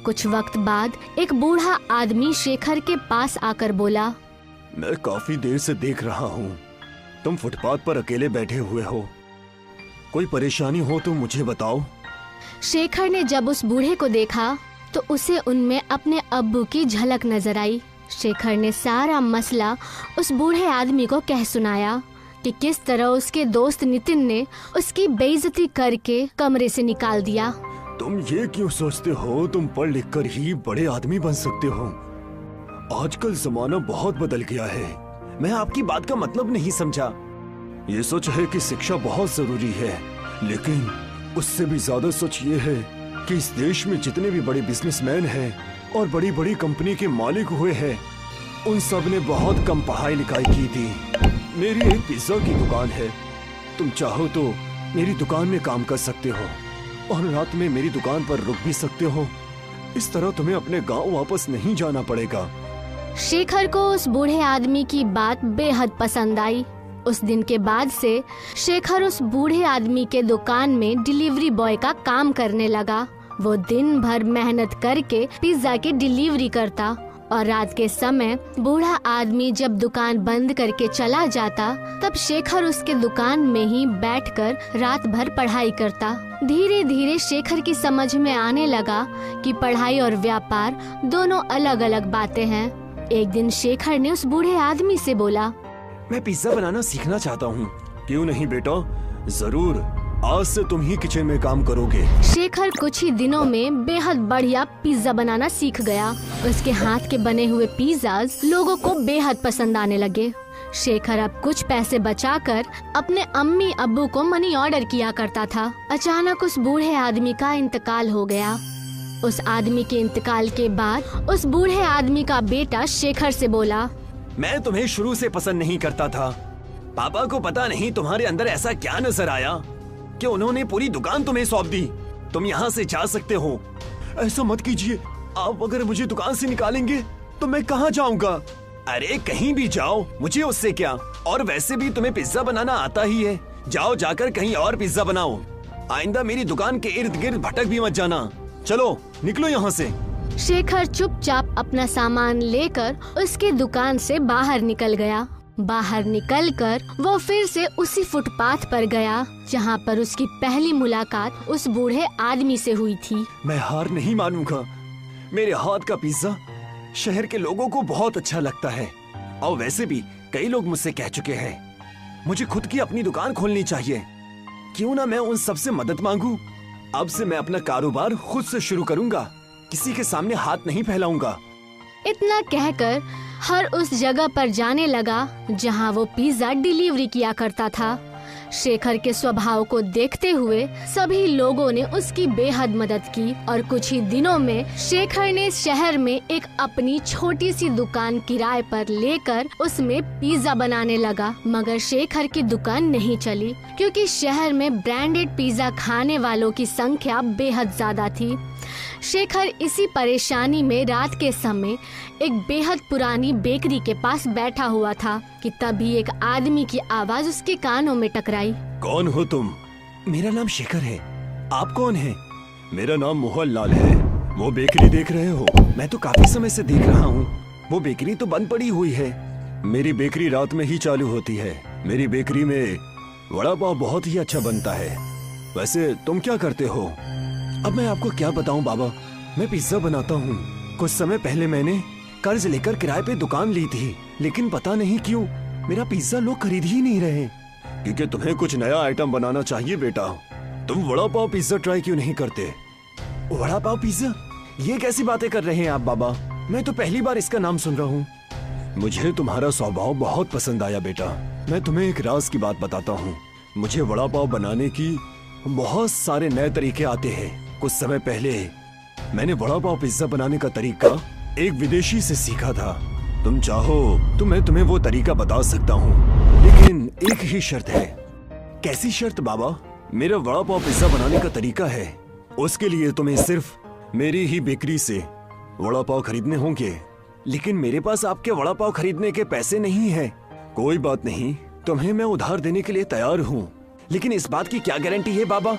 कुछ वक्त बाद एक बूढ़ा आदमी शेखर के पास आकर बोला, मैं काफी देर से देख रहा हूँ तुम फुटपाथ पर अकेले बैठे हुए हो। कोई परेशानी हो तो मुझे बताओ। शेखर ने जब उस बूढ़े को देखा तो उसे उनमें अपने अब्बू की झलक नजर आई। शेखर ने सारा मसला उस बूढ़े आदमी को कह सुनाया कि किस तरह उसके दोस्त नितिन ने उसकी बेइज्जती करके कमरे से निकाल दिया। तुम ये क्यों सोचते हो तुम पढ़ लिख कर ही बड़े आदमी बन सकते हो? आजकल जमाना बहुत बदल गया है। मैं आपकी बात का मतलब नहीं समझा। ये सच है कि शिक्षा बहुत जरूरी है, लेकिन उससे भी ज्यादा सच ये है कि इस देश में जितने भी बड़े बिजनेसमैन हैं और बड़ी बड़ी कंपनी के मालिक हुए हैं, उन सब ने बहुत कम पढ़ाई लिखाई की थी। मेरी एक पिज्जा की दुकान है। तुम चाहो तो मेरी दुकान में काम कर सकते हो और रात में मेरी दुकान पर रुक भी सकते हो। इस तरह तुम्हें अपने गांव वापस नहीं जाना पड़ेगा। शेखर को उस बूढ़े आदमी की बात बेहद पसंद आई। उस दिन के बाद से शेखर उस बूढ़े आदमी के दुकान में डिलीवरी बॉय का काम करने लगा। वो दिन भर मेहनत करके पिज्जा की डिलीवरी करता और रात के समय बूढ़ा आदमी जब दुकान बंद करके चला जाता तब शेखर उसके दुकान में ही बैठकर रात भर पढ़ाई करता। धीरे धीरे शेखर की समझ में आने लगा कि पढ़ाई और व्यापार दोनों अलग अलग बातें हैं। एक दिन शेखर ने उस बूढ़े आदमी से बोला, मैं पिज्जा बनाना सीखना चाहता हूँ। क्यों नहीं बेटा, जरूर, आज से तुम ही किचन में काम करोगे। शेखर कुछ ही दिनों में बेहद बढ़िया पिज्जा बनाना सीख गया। उसके हाथ के बने हुए पिज्जाज लोगों को बेहद पसंद आने लगे। शेखर अब कुछ पैसे बचाकर अपने अम्मी अब्बू को मनी ऑर्डर किया करता था। अचानक उस बूढ़े आदमी का इंतकाल हो गया। उस आदमी के इंतकाल के बाद उस बूढ़े आदमी का बेटा शेखर से बोला, मैं तुम्हें शुरू से पसंद नहीं करता था। पापा को पता नहीं तुम्हारे अंदर ऐसा क्या नजर आया कि उन्होंने पूरी दुकान तुम्हें सौंप दी। तुम यहाँ से जा सकते हो। ऐसा मत कीजिए। आप अगर मुझे दुकान से निकालेंगे तो मैं कहाँ जाऊँगा? अरे कहीं भी जाओ, मुझे उससे क्या। और वैसे भी तुम्हें पिज्जा बनाना आता ही है। जाओ जाकर कहीं और पिज्जा बनाओ। आइंदा मेरी दुकान के इर्द गिर्द भटक भी मत जाना। चलो निकलो यहाँ से। शेखर चुपचाप अपना सामान लेकर उसके दुकान से बाहर निकल गया। बाहर निकलकर वो फिर से उसी फुटपाथ पर गया जहाँ पर उसकी पहली मुलाकात उस बूढ़े आदमी से हुई थी। मैं हार नहीं मानूंगा। मेरे हाथ का पिज्जा शहर के लोगों को बहुत अच्छा लगता है और वैसे भी कई लोग मुझसे कह चुके हैं मुझे खुद की अपनी दुकान खोलनी चाहिए। क्यों ना मैं उन सबसे मदद मांगू। अब से मैं अपना कारोबार खुद से शुरू करूंगा। किसी के सामने हाथ नहीं फैलाऊंगा। इतना कहकर हर उस जगह पर जाने लगा जहां वो पिज्जा डिलीवरी किया करता था। शेखर के स्वभाव को देखते हुए सभी लोगों ने उसकी बेहद मदद की और कुछ ही दिनों में शेखर ने शहर में एक अपनी छोटी सी दुकान किराए पर लेकर उसमें पिज्जा बनाने लगा। मगर शेखर की दुकान नहीं चली क्योंकि शहर में ब्रांडेड पिज्जा खाने वालों की संख्या बेहद ज्यादा थी। शेखर इसी परेशानी में रात के समय एक बेहद पुरानी बेकरी के पास बैठा हुआ था कि तभी एक आदमी की आवाज उसके कानों में टकराई। कौन हो तुम? मेरा नाम शेखर है। आप कौन हैं? मेरा नाम मोहन लाल है। वो बेकरी देख रहे हो? मैं तो काफी समय से देख रहा हूँ। वो बेकरी तो बंद पड़ी हुई है। मेरी बेकरी रात में ही चालू होती है। मेरी बेकरी में वड़ा पाव बहुत ही अच्छा बनता है। वैसे तुम क्या करते हो? अब मैं आपको क्या बताऊं बाबा, मैं पिज्जा बनाता हूँ। कुछ समय पहले मैंने कर्ज लेकर किराए पे दुकान ली थी, लेकिन पता नहीं क्यों मेरा पिज्जा लोग खरीद ही नहीं रहे। क्योंकि तुम्हें कुछ नया आइटम बनाना चाहिए बेटा। तुम वड़ा पाव पिज्जा ट्राई क्यों नहीं करते? वड़ा पाव पिज्जा? ये कैसी बातें कर रहे हैं आप बाबा? मैं तो पहली बार इसका नाम सुन रहा हूँ। मुझे तुम्हारा स्वभाव बहुत पसंद आया बेटा। मैं तुम्हें एक राज की बात बताता हूँ। मुझे वड़ा पाव बनाने की बहुत सारे नए तरीके आते हैं। कुछ समय पहले मैंने वड़ा पाव पिज्जा बनाने का तरीका एक विदेशी से सीखा था। तुम चाहो तो मैं तुम्हें वो तरीका बता सकता हूँ, लेकिन एक ही शर्त है। कैसी शर्त बाबा? मेरा वड़ा पाव पिज्जा बनाने का तरीका है, उसके लिए तुम्हें सिर्फ मेरी ही बेकरी से वड़ा पाव खरीदने होंगे। लेकिन मेरे पास आपके वड़ा पाव खरीदने के पैसे नहीं है। कोई बात नहीं, तुम्हें मैं उधार देने के लिए तैयार हूँ, लेकिन इस बात की क्या गारंटी है बाबा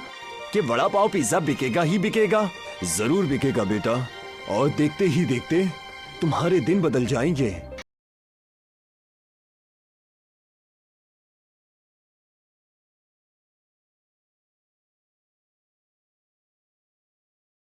कि वड़ा पाव पिज्जा बिकेगा ही बिकेगा? जरूर बिकेगा बेटा। और देखते ही देखते तुम्हारे दिन बदल जाएंगे।